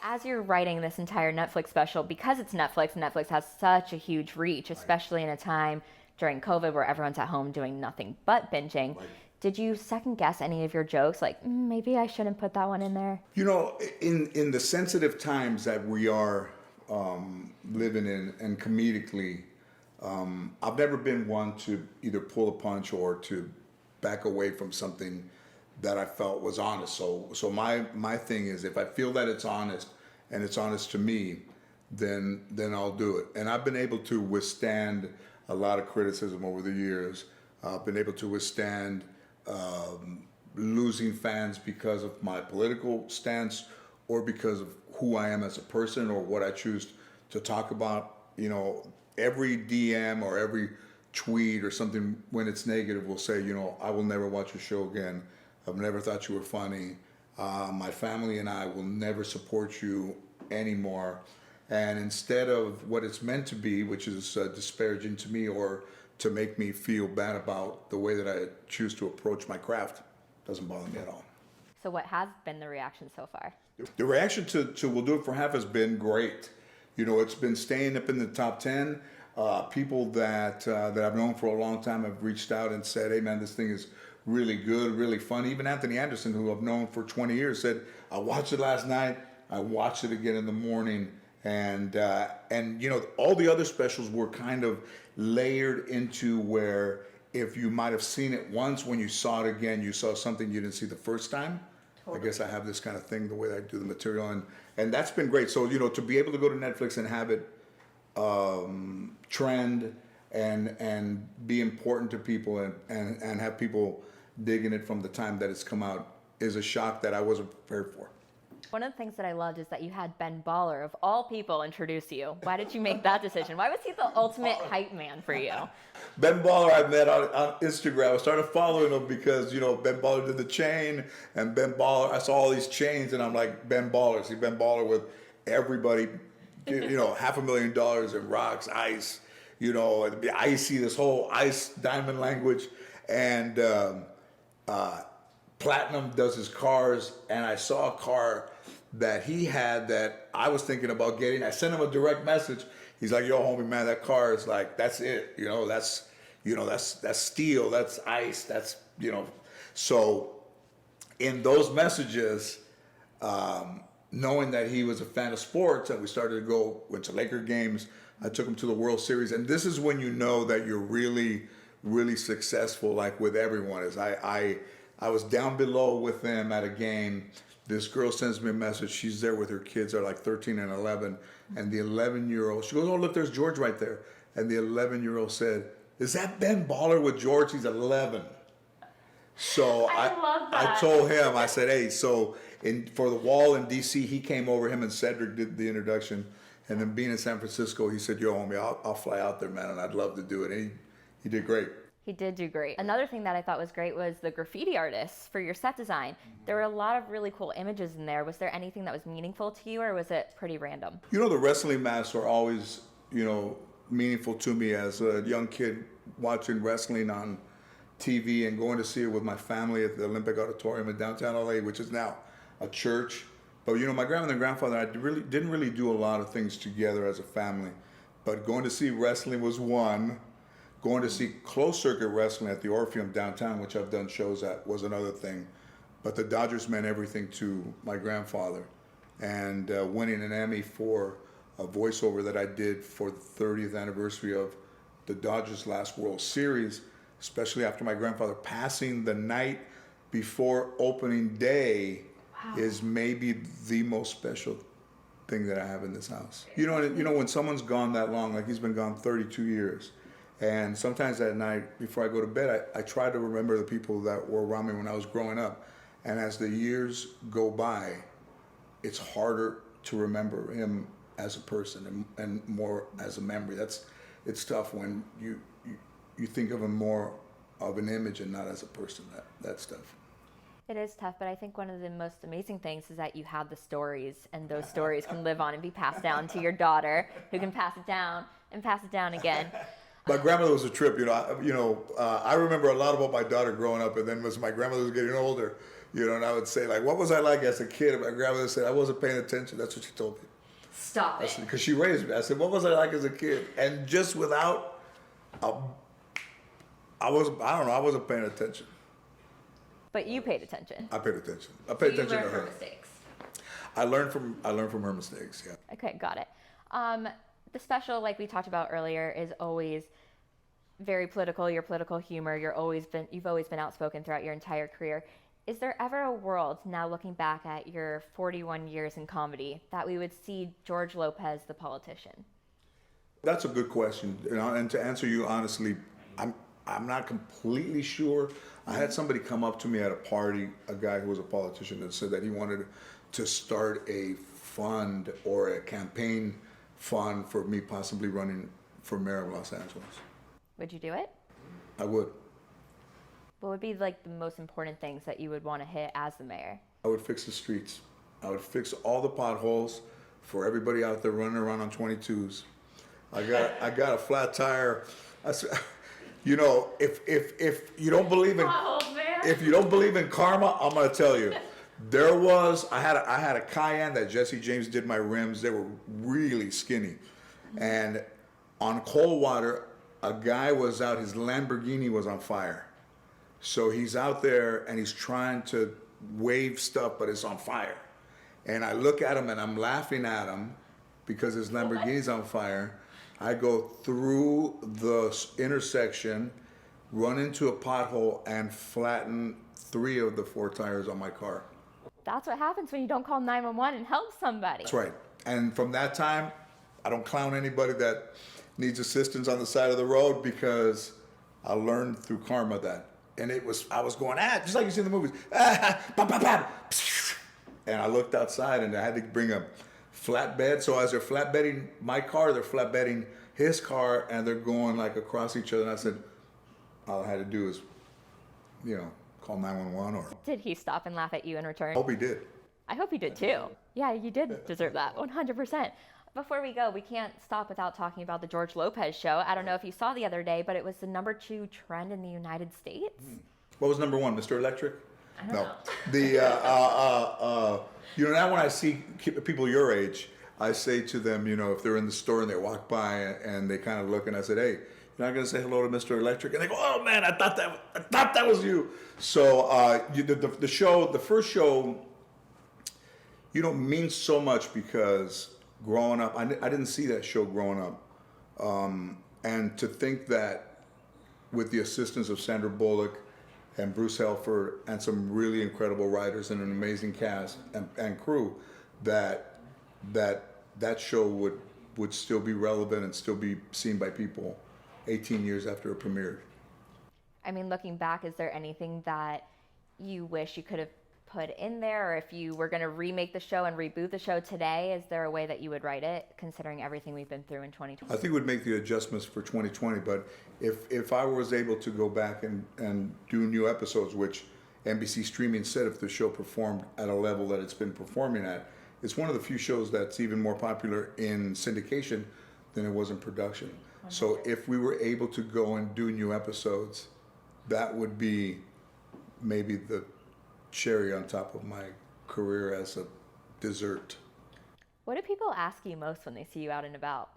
As you're writing this entire Netflix special, because it's Netflix, and Netflix has such a huge reach, especially in a time during COVID where everyone's at home doing nothing but binging, did you second guess any of your jokes? Like, maybe I shouldn't put that one in there? You know, in the sensitive times that we are living in, and comedically, I've never been one to either pull a punch or to back away from something that I felt was honest. So my thing is, if I feel that it's honest and it's honest to me, then I'll do it. And I've been able to withstand a lot of criticism over the years. I've been able to withstand losing fans because of my political stance or because of who I am as a person or what I choose to talk about. You know, every DM or every tweet or something, when it's negative, will say, you know, I will never watch your show again. I've never thought you were funny. My family and I will never support you anymore. And instead of what it's meant to be, which is disparaging to me or to make me feel bad about the way that I choose to approach my craft, doesn't bother me at all. So what has been the reaction so far? The reaction to We'll Do It for Half has been great. You know, it's been staying up in the top 10. People that I've known for a long time have reached out and said, hey man, this thing is really good, really funny. Even Anthony Anderson, who I've known for 20 years, said, I watched it last night, I watched it again in the morning. And you know, all the other specials were kind of layered into where if you might have seen it once, when you saw it again, you saw something you didn't see the first time. Totally. I guess I have this kind of thing, the way that I do the material, and that's been great. So, you know, to be able to go to Netflix and have it trend and be important to people and have people digging it from the time that it's come out is a shock that I wasn't prepared for. One of the things that I loved is that you had Ben Baller, of all people, introduce you. Why did you make that decision? Why was he the ultimate hype man for you? Ben Baller I met on Instagram. I started following him because, you know, Ben Baller did the chain, and Ben Baller, I saw all these chains, and I'm like, Ben Baller. See Ben Baller with everybody, you know, $500,000 in rocks, ice, you know, icy, this whole ice diamond language, and Platinum does his cars, and I saw a car that he had that I was thinking about getting. I sent him a direct message. He's like, yo, homie, man, that car is like, that's it. You know, that's steel, that's ice, that's, you know. So in those messages, knowing that he was a fan of sports, and we started to went to Laker games, I took him to the World Series. And this is when you know that you're really, really successful, like with everyone. Is I was down below with them at a game. This girl sends me a message. She's there with her kids. They're like 13 and 11. And the 11-year-old, she goes, oh, look, there's George right there. And the 11-year-old said, is that Ben Baller with George? He's 11. So I love that. I told him, I said, hey, so for the wall in D.C., he came over, him and Cedric did the introduction. And then being in San Francisco, he said, yo, homie, I'll fly out there, man, and I'd love to do it. And he did great. He did do great. Another thing that I thought was great was the graffiti artists for your set design. There were a lot of really cool images in there. Was there anything that was meaningful to you, or was it pretty random? You know, the wrestling masks are always, you know, meaningful to me as a young kid watching wrestling on TV and going to see it with my family at the Olympic Auditorium in downtown LA, which is now a church. But, you know, my grandmother and grandfather, I didn't really do a lot of things together as a family. But going to see wrestling was one. Going to see closed circuit wrestling at the Orpheum downtown, which I've done shows at, was another thing. But the Dodgers meant everything to my grandfather. And winning an Emmy for a voiceover that I did for the 30th anniversary of the Dodgers' last World Series, especially after my grandfather passing the night before opening day, wow, is maybe the most special thing that I have in this house. You know, when someone's gone that long, like he's been gone 32 years, and sometimes at night, before I go to bed, I try to remember the people that were around me when I was growing up. And as the years go by, it's harder to remember him as a person and more as a memory. It's tough when you think of him more of an image and not as a person. That's tough. It is tough, but I think one of the most amazing things is that you have the stories, and those stories can live on and be passed down to your daughter, who can pass it down and pass it down again. My grandmother was a trip, I remember a lot about my daughter growing up, and then as my grandmother was getting older, and I would say, like, what was I like as a kid? And my grandmother said, I wasn't paying attention. That's what she told me. Stop it. Because she raised me. I said, what was I like as a kid? And just without, I wasn't paying attention. But you paid attention. I paid attention. I paid So attention you to learned her. from mistakes. I learned from her mistakes, yeah. Okay, got it. The special, like we talked about earlier, is always very political. Your political humor. You've always been outspoken throughout your entire career. Is there ever a world, now looking back at your 41 years in comedy, that we would see George Lopez, the politician? That's a good question, and to answer you honestly, I'm not completely sure. I had somebody come up to me at a party, a guy who was a politician, that said that he wanted to start a fund or a campaign fund for me possibly running for mayor of Los Angeles. Would you do it? I would. What would be like the most important things that you would want to hit as the mayor? I would fix the streets. I would fix all the potholes for everybody out there running around on 22s. I got a flat tire. If you don't believe in if you don't believe in karma, I'm gonna tell you. I had a Cayenne that Jesse James did my rims. They were really skinny, and on Coldwater, a guy was out. His Lamborghini was on fire. So he's out there and he's trying to wave stuff, but it's on fire. And I look at him and I'm laughing at him because his Lamborghini's on fire. I go through the intersection, run into a pothole, and flatten 3 of the 4 tires on my car. That's what happens when you don't call 911 and help somebody. That's right. And from that time, I don't clown anybody that needs assistance on the side of the road because I learned through karma that. And I was going, just like you see in the movies, bam, bam, bam. And I looked outside and I had to bring a flatbed. So as they're flatbedding my car, they're flatbedding his car and they're going like across each other. And I said, all I had to do is, call 911 or. Did he stop and laugh at you in return? I hope he did. I hope he did too. Yeah, you did deserve that, 100%. Before we go, we can't stop without talking about the George Lopez show. I don't know if you saw the other day, but it was the #2 trend in the United States. What was number 1, Mr. Electric? I don't know. Now when I see people your age, I say to them, if they're in the store and they walk by and they kind of look, and I said, hey, you're not going to say hello to Mr. Electric? And they go, oh man, I thought that was you. So the first show, means so much because growing up, I didn't see that show growing up. And to think that with the assistance of Sandra Bullock and Bruce Helford and some really incredible writers and an amazing cast and crew, that show would still be relevant and still be seen by people 18 years after it premiered. I mean, looking back, is there anything that you wish you could have put in there, or if you were going to remake the show and reboot the show today, is there a way that you would write it, considering everything we've been through in 2020? I think we'd make the adjustments for 2020, but if I was able to go back and do new episodes, which NBC Streaming said if the show performed at a level that it's been performing at, it's one of the few shows that's even more popular in syndication than it was in production. So if we were able to go and do new episodes, that would be maybe the cherry on top of my career as a dessert. What do people ask you most when they see you out and about?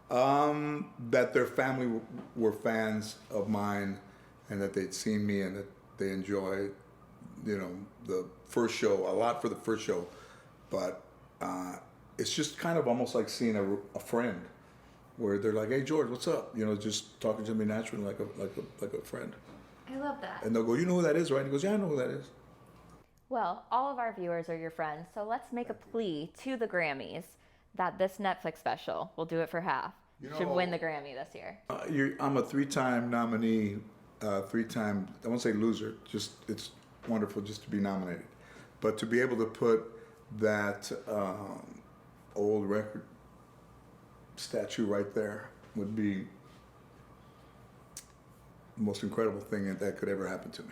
That their family were fans of mine and that they'd seen me and that they enjoyed, the first show, a lot for the first show. But it's just kind of almost like seeing a friend where they're like, hey, George, what's up? Just talking to me naturally like a friend. I love that. And they'll go, you know who that is, right? And he goes, yeah, I know who that is. Well, all of our viewers are your friends, so let's make a plea to the Grammys that this Netflix special, we'll do it for half, should win the Grammy this year. I'm a 3-time nominee, 3-time, I won't say loser, just it's wonderful just to be nominated. But to be able to put that old record statue right there would be the most incredible thing that could ever happen to me.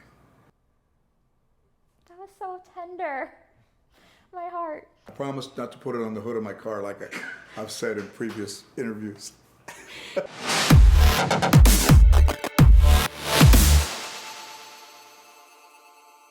That was so tender. My heart. I promise not to put it on the hood of my car like I've said in previous interviews. it.